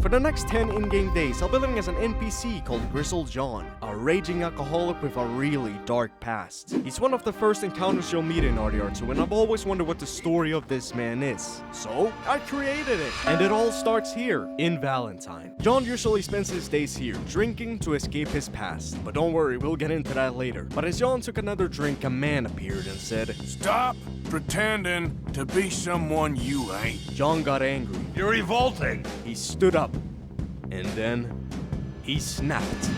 For the next 10 in-game days, I'll be living as an NPC called Grizzled Jon, a raging alcoholic with a really dark past. He's one of the first encounters you'll meet in RDR2, and I've always wondered what the story of this man is. So, I created it! And it all starts here, in Valentine. Jon usually spends his days here, drinking to escape his past. But don't worry, we'll get into that later. But as Jon took another drink, a man appeared and said, "Stop pretending to be someone you ain't." Jon got angry. You're revolting! He stood up, and then he snapped.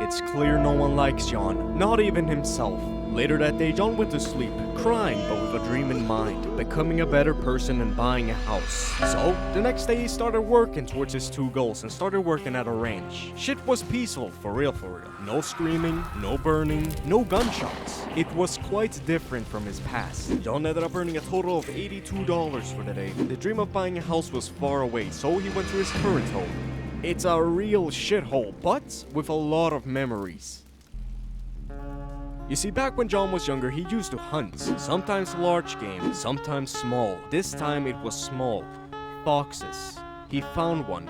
It's clear no one likes Jon, not even himself. Later that day, Jon went to sleep, crying but with a dream in mind, becoming a better person and buying a house. So, the next day he started working towards his two goals and started working at a ranch. Shit was peaceful, for real. No screaming, no burning, no gunshots. It was quite different from his past. Jon ended up earning a total of $82 for the day. The dream of buying a house was far away, so he went to his current home. It's a real shithole, but with a lot of memories. You see, back when Jon was younger, he used to hunt. Sometimes large game, sometimes small. This time it was small. Foxes. He found one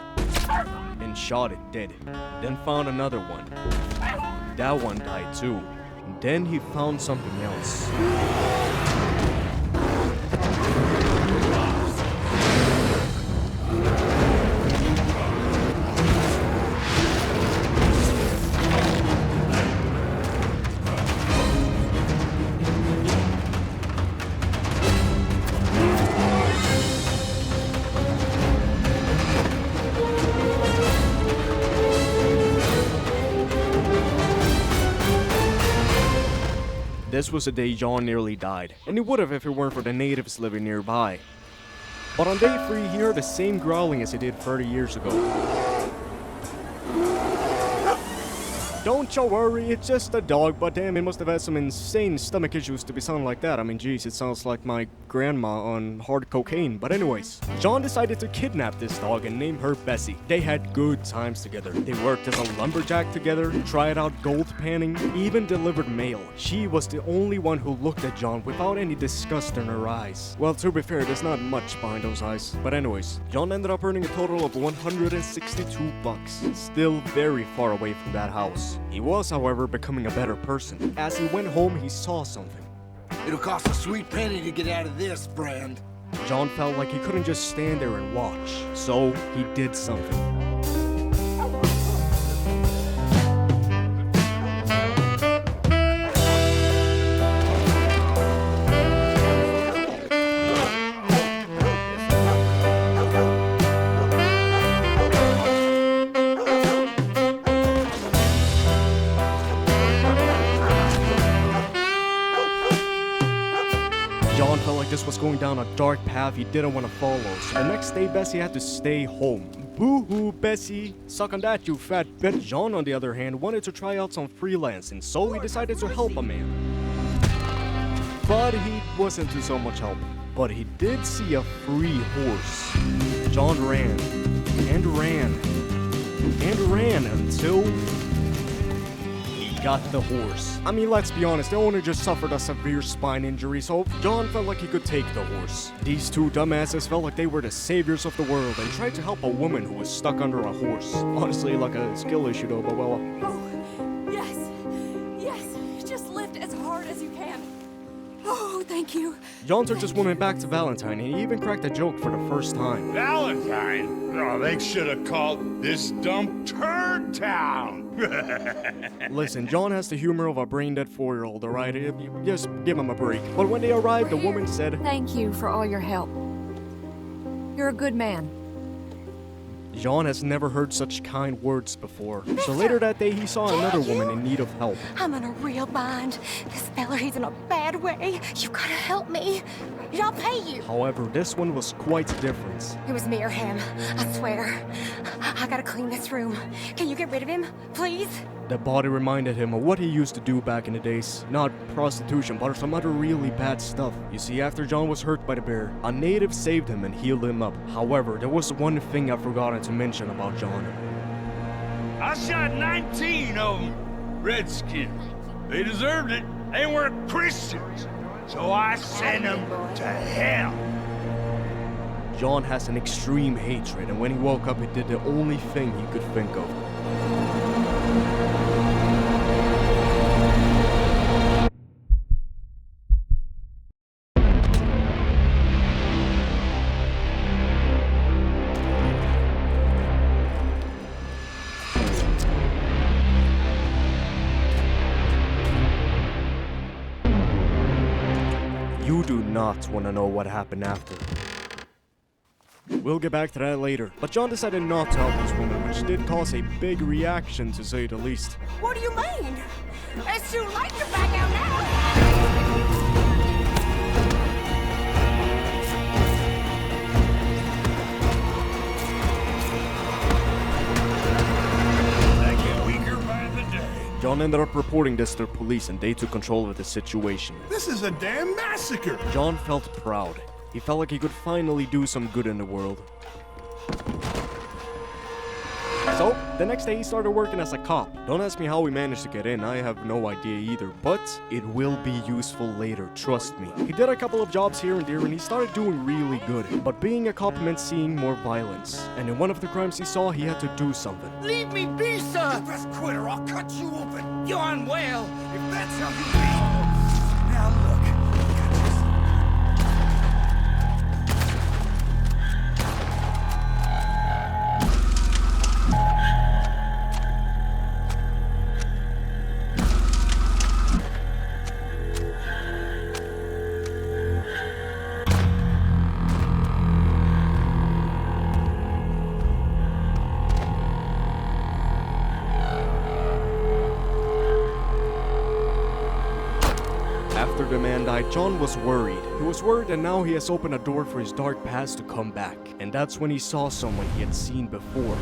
and shot it dead. Then found another one. That one died too. Then he found something else. This was the day Jon nearly died, and he would have if it weren't for the natives living nearby. But on day 3, he heard the same growling as he did 30 years ago. Don't you worry, it's just a dog, but damn, it must have had some insane stomach issues to be sounding like that. I mean, geez, it sounds like my grandma on hard cocaine. But anyways, Jon decided to kidnap this dog and name her Bessie. They had good times together. They worked as a lumberjack together, tried out gold panning, even delivered mail. She was the only one who looked at Jon without any disgust in her eyes. Well, to be fair, there's not much behind those eyes. But anyways, Jon ended up earning a total of $162, still very far away from that house. He was, however, becoming a better person. As he went home, he saw something. It'll cost a sweet penny to get out of this, friend. Jon felt like he couldn't just stand there and watch, so he did something. Jon felt like this was going down a dark path he didn't want to follow, so the next day Bessie had to stay home. Boo-hoo, Bessie! Suck on that, you fat bitch! Jon, on the other hand, wanted to try out some freelancing, so he decided to help a man. But he wasn't to so much help. But he did see a free horse. Jon ran, and ran, and ran until got the horse. I mean, let's be honest, the owner just suffered a severe spine injury, so Jon felt like he could take the horse. These two dumbasses felt like they were the saviors of the world and tried to help a woman who was stuck under a horse. Honestly, like a skill issue though, but well. Oh, yes, just lift as hard as you can. Oh, thank you. Jon took this woman back to Valentine, and he even cracked a joke for the first time. Valentine? Oh, they should have called this dump Turd Town. Listen, Jon has the humor of a brain-dead 4-year-old, alright? Just give him a break. But when they arrived, the woman said, "Thank you for all your help. You're a good man." Jon has never heard such kind words before. So later that day, he saw another woman in need of help. I'm in a real bind. This fella, he's in a bad way. You gotta help me. I'll pay you. However, this one was quite different. It was me or him, I swear. I gotta clean this room. Can you get rid of him, please? The body reminded him of what he used to do back in the days. Not prostitution, but some other really bad stuff. You see, after Jon was hurt by the bear, a native saved him and healed him up. However, there was one thing I've forgotten to mention about Jon. I shot 19 of them. Redskins. They deserved it. They weren't Christians. So I sent them to hell. John has an extreme hatred, and when he woke up, he did the only thing he could think of. You do not want to know what happened after. We'll get back to that later, but John decided not to help this woman, which did cause a big reaction to say the least. What do you mean? It's too late to back out now. They get weaker by the day. John ended up reporting this to the police, and they took control of the situation. This is a damn massacre. John felt proud. He felt like he could finally do some good in the world. So, the next day he started working as a cop. Don't ask me how he managed to get in, I have no idea either, but it will be useful later, trust me. He did a couple of jobs here and there and he started doing really good, but being a cop meant seeing more violence. And in one of the crimes he saw, he had to do something. Leave me be, sir! You best quit or I'll cut you open. You're unwell! If that's how you feel. Now look. After the man died, John was worried. He was worried and now he has opened a door for his dark past to come back. And that's when he saw someone he had seen before.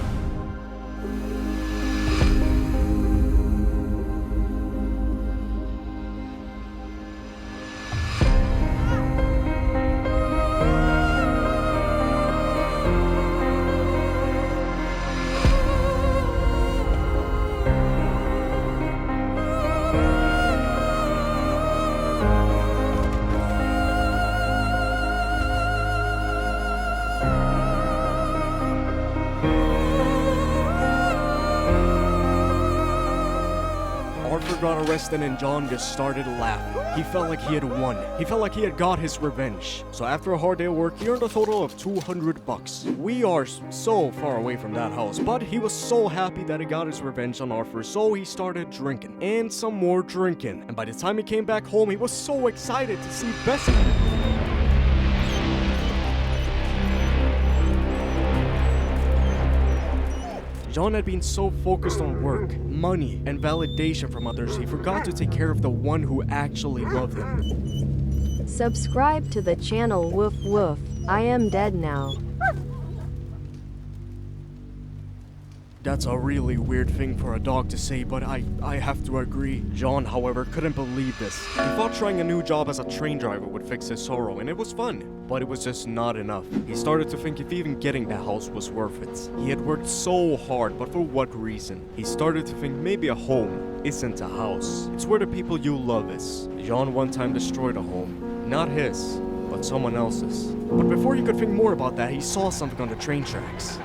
Arthur got arrested and John just started laughing. He felt like he had won. He felt like he had got his revenge. So after a hard day of work, he earned a total of 200 bucks. We are so far away from that house, but he was so happy that he got his revenge on Arthur, so he started drinking. And some more drinking. And by the time he came back home, he was so excited to see Bessie. John had been so focused on work, money, and validation from others, he forgot to take care of the one who actually loved him. Subscribe to the channel. Woof woof. I am dead now. That's a really weird thing for a dog to say, but I have to agree. John, however, couldn't believe this. He thought trying a new job as a train driver would fix his sorrow, and it was fun. But it was just not enough. He started to think if even getting the house was worth it. He had worked so hard, but for what reason? He started to think maybe a home isn't a house. It's where the people you love is. John one time destroyed a home. Not his, but someone else's. But before he could think more about that, he saw something on the train tracks.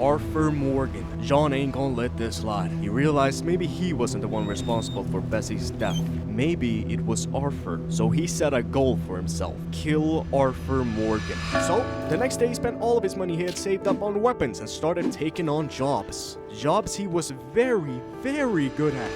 Arthur Morgan. John ain't gonna let this slide. He realized maybe he wasn't the one responsible for Bessie's death. Maybe it was Arthur. So he set a goal for himself. Kill Arthur Morgan. So, the next day he spent all of his money he had saved up on weapons and started taking on jobs. Jobs he was very, very good at.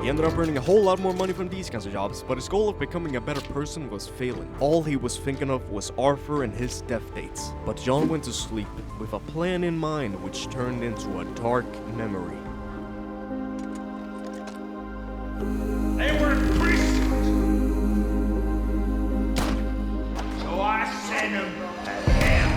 He ended up earning a whole lot more money from these kinds of jobs, but his goal of becoming a better person was failing. All he was thinking of was Arthur and his death dates. But John went to sleep with a plan in mind which turned into a dark memory. They were Christians. So I sent them to hell.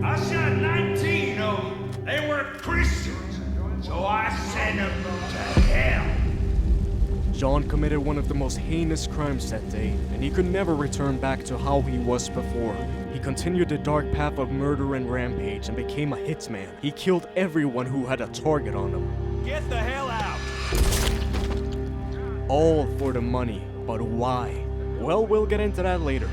I shot 19 of them. They were Christians. So I sent them to hell. John committed one of the most heinous crimes that day, and he could never return back to how he was before. He continued the dark path of murder and rampage and became a hitman. He killed everyone who had a target on him. Get the hell out. All for the money, but why? Well, we'll get into that later.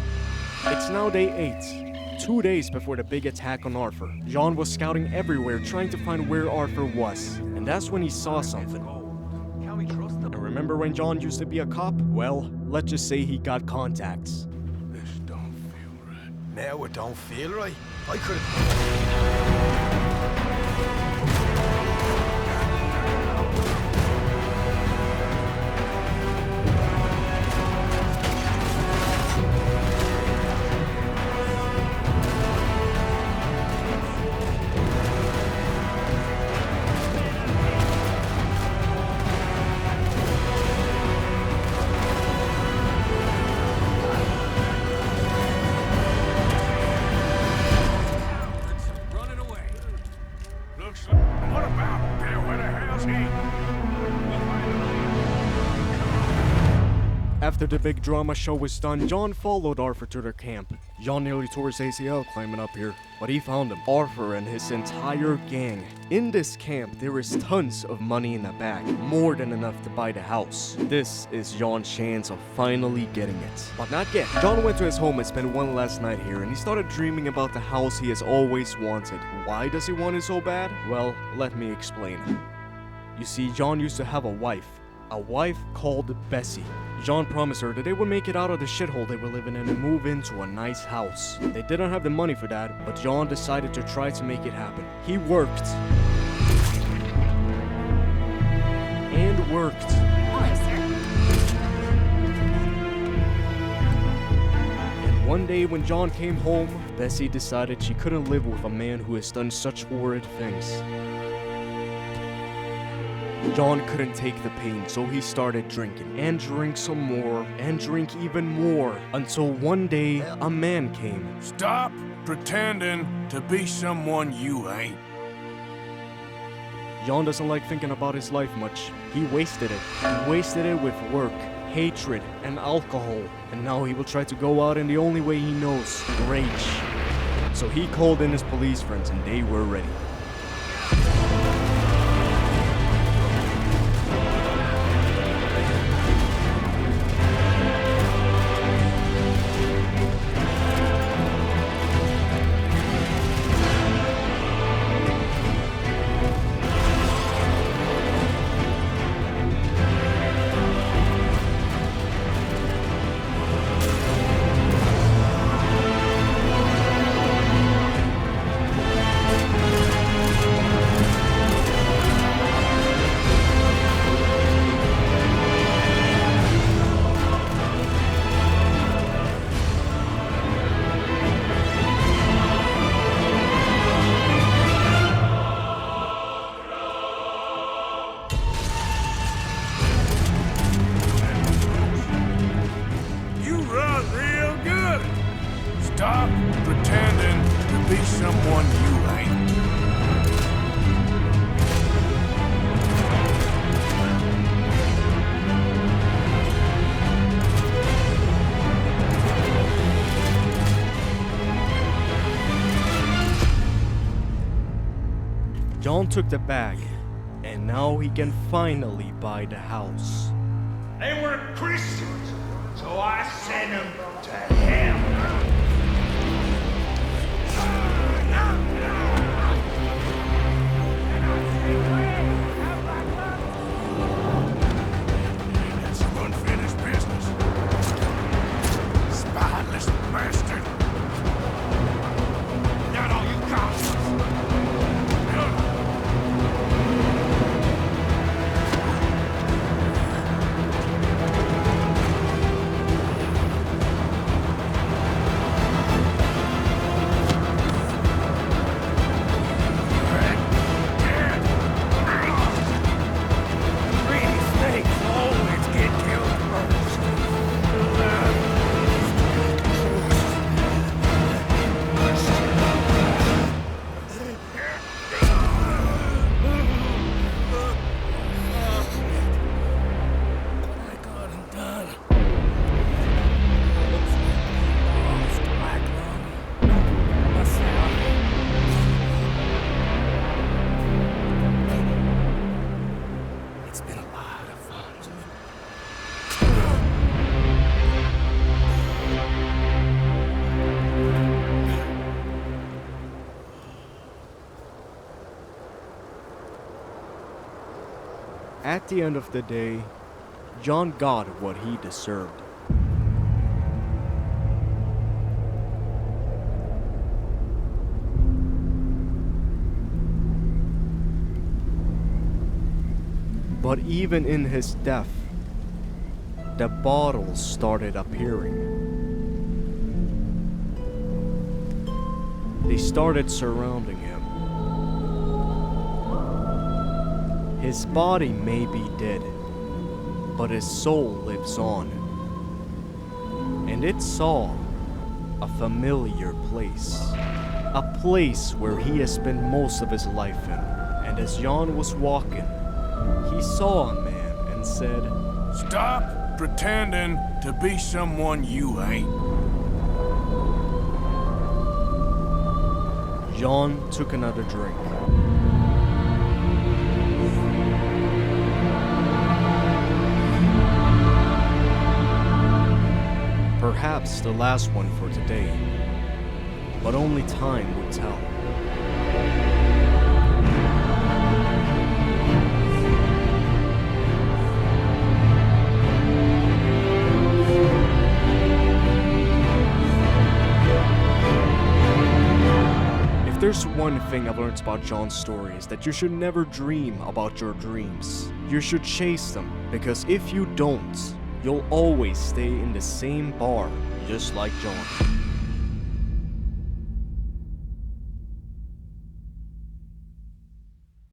It's now day 8. 2 days before the big attack on Arthur. John was scouting everywhere trying to find where Arthur was, and that's when he saw something. Can we trust them? And remember when John used to be a cop? Well, let's just say he got contacts. This don't feel right. Now it don't feel right. I could Running away. Looks like... What about there? Where the hell's he? After the big drama show was done, John followed Arthur to their camp. John nearly tore his ACL climbing up here, but he found him, Arthur and his entire gang. In this camp, there is tons of money in the bag, more than enough to buy the house. This is John's chance of finally getting it. But not yet. John went to his home and spent one last night here, and he started dreaming about the house he has always wanted. Why does he want it so bad? Well, let me explain. You see, John used to have a wife called Bessie. John promised her that they would make it out of the shithole they were living in and move into a nice house. They didn't have the money for that, but John decided to try to make it happen. He worked. And worked. Hello, sir. And one day when John came home, Bessie decided she couldn't live with a man who has done such horrid things. John couldn't take the pain, so he started drinking, and drink some more, and drink even more, until one day, a man came. Stop pretending to be someone you ain't. John doesn't like thinking about his life much. He wasted it. He wasted it with work, hatred, and alcohol. And now he will try to go out in the only way he knows, rage. So he called in his police friends, and they were ready. Stop pretending to be someone you ain't. John took the bag, and now he can finally buy the house. They weren't Christians, so I sent them to hell. That's some unfinished business. Spineless bastard. Not all you got. At the end of the day, John got what he deserved. But even in his death, the bottles started appearing. They started surrounding him. His body may be dead, but his soul lives on. And it saw a familiar place. A place where he has spent most of his life in. And as Jon was walking, he saw a man and said, Stop pretending to be someone you ain't. Jon took another drink. Perhaps the last one for today, but only time would tell. If there's one thing I've learned about Jon's story is that you should never dream about your dreams. You should chase them, because if you don't, you'll always stay in the same bar, just like Jon.